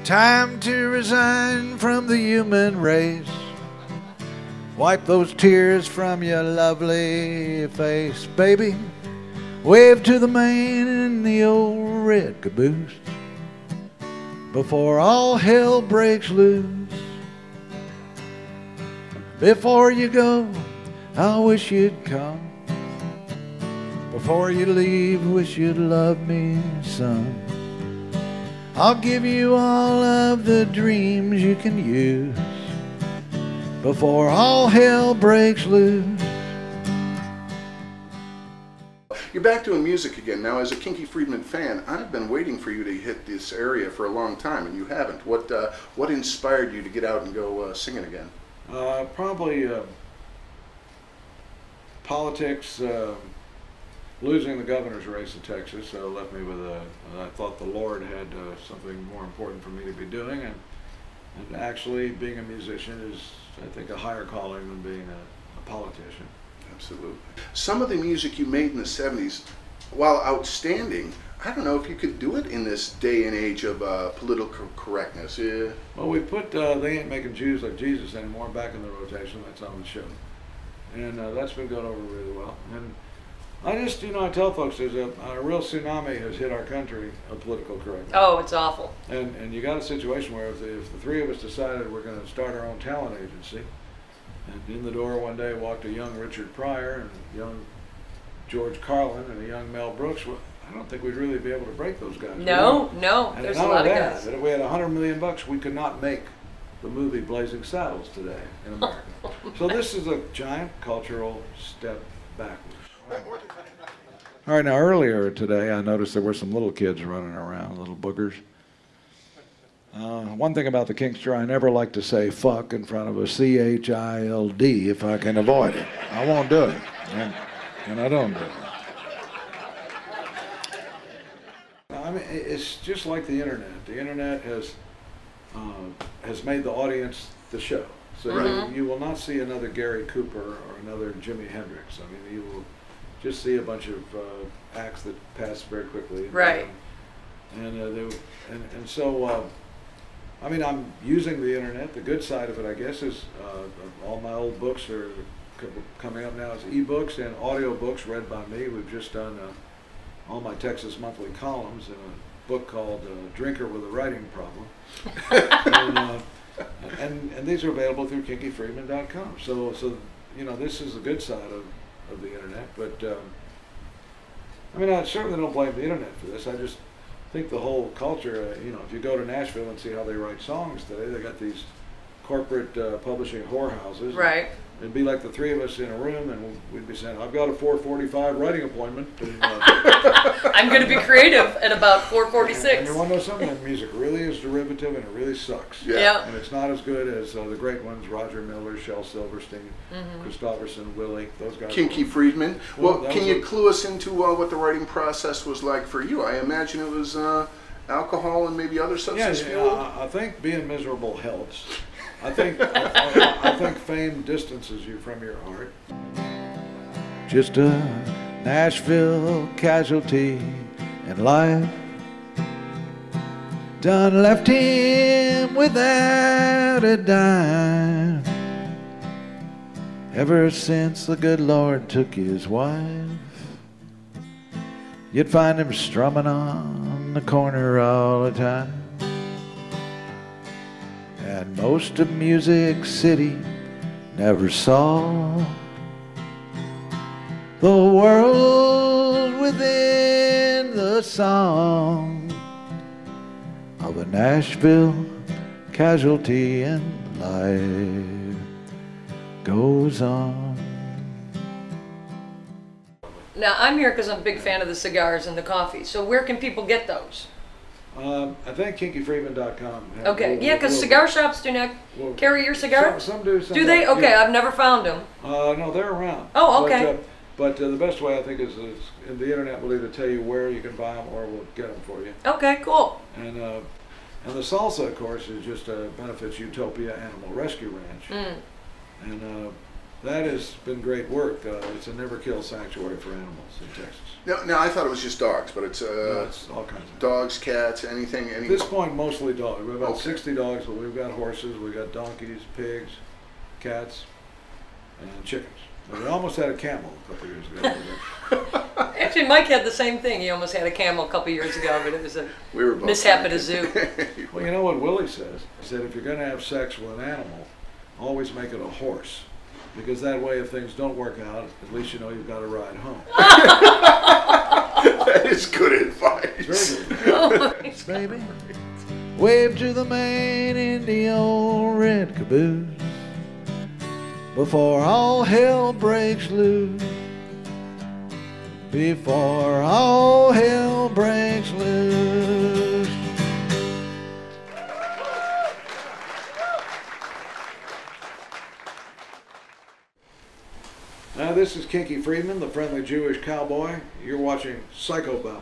Time to resign from the human race. Wipe those tears from your lovely face, baby. Wave to the man in the old red caboose before all hell breaks loose. Before you go, I wish you'd come. Before you leave, wish you'd love me some. I'll give you all of the dreams you can use before all hell breaks loose. You're back doing music again. Now, as a Kinky Friedman fan, I've been waiting for you to hit this area for a long time, and you haven't. What inspired you to get out and go singing again? Probably politics. Losing the governor's race in Texas left me with I thought the Lord had something more important for me to be doing, and actually being a musician is, I think, a higher calling than being a politician. Absolutely. Some of the music you made in the 70s, while outstanding, I don't know if you could do it in this day and age of political correctness. Yeah. Well, we put They Ain't Making Jews Like Jesus Anymore back in the rotation. That's on the show. And that's been going over really well. And I just, I tell folks there's a real tsunami has hit our country of political correctness. Oh, it's awful. And you got a situation where if the three of us decided we're going to start our own talent agency, and in the door one day walked a young Richard Pryor and a young George Carlin and a young Mel Brooks, well, I don't think we'd really be able to break those guys. No, and there's a lot of guys. But if we had $100 million, we could not make the movie Blazing Saddles today in America. So this is a giant cultural step backwards. All right, now earlier today I noticed there were some little kids running around, little boogers. One thing about the Kinkster, I never like to say fuck in front of a C-H-I-L-D if I can avoid it. I won't do it, and I don't do it. I mean, it's just like the internet. The internet has made the audience the show. So you will not see another Gary Cooper or another Jimi Hendrix. I mean, you will just see a bunch of acts that pass very quickly. Right. And so, I mean, I'm using the internet. The good side of it, I guess, is all my old books are coming up now as ebooks and audio books read by me. We've just done all my Texas Monthly columns in a book called Drinker with a Writing Problem. And these are available through kinkyfriedman.com. So this is the good side of the internet. But I mean, I certainly don't blame the internet for this. I just think the whole culture, if you go to Nashville and see how they write songs today, they got these corporate publishing whorehouses. Right. It'd be like the three of us in a room, and we'd be saying, "I've got a 4:45 writing appointment." And, I'm going to be creative at about 4:46. And you want to know something? That music really is derivative, and it really sucks. Yeah. And it's not as good as the great ones: Roger Miller, Shel Silverstein, Christopherson, Willie. Those guys. Kinky Friedman. Well, can you clue us into what the writing process was like for you? I imagine it was alcohol and maybe other substances. Yeah, I think being miserable helps. I think fame distances you from your art. Just a Nashville casualty in life. Done left him without a dime. Ever since the good Lord took his wife, you'd find him strumming on the corner all the time. And most of Music City never saw the world within the song of a Nashville casualty, and life goes on. Now, I'm here because I'm a big fan of the cigars and the coffee. So where can people get those? I think kinkyfriedman.com. Okay, yeah, because cigar shops do not carry your cigars? Some do. Some do they? don't. Okay, Yeah. I've never found them. No, they're around. Oh, okay. But the best way, I think, is the internet will either tell you where you can buy them or we'll get them for you. Okay, cool. And the salsa, of course, is just benefits Utopia Animal Rescue Ranch. And That has been great work. It's a never-kill sanctuary for animals in Texas. Now I thought it was just dogs, but it's, No, it's all kinds of dogs, cats, anything. At this point, mostly dogs. We have about Okay. 60 dogs, but we've got horses, we've got donkeys, pigs, cats, and chickens. We almost had a camel a couple years ago. Actually, Mike had the same thing. He almost had a camel a couple years ago, but it was a We were both mishap at a zoo. Well, you know what Willie says? He said if you're going to have sex with an animal, always make it a horse. Because that way, if things don't work out, at least you know you've got a ride home. That is good advice. Very good. Oh my Baby, wave to the man in the old red caboose before all hell breaks loose. Before all hell breaks loose. Now this is Kinky Friedman, the friendly Jewish cowboy. You're watching Psychobabble.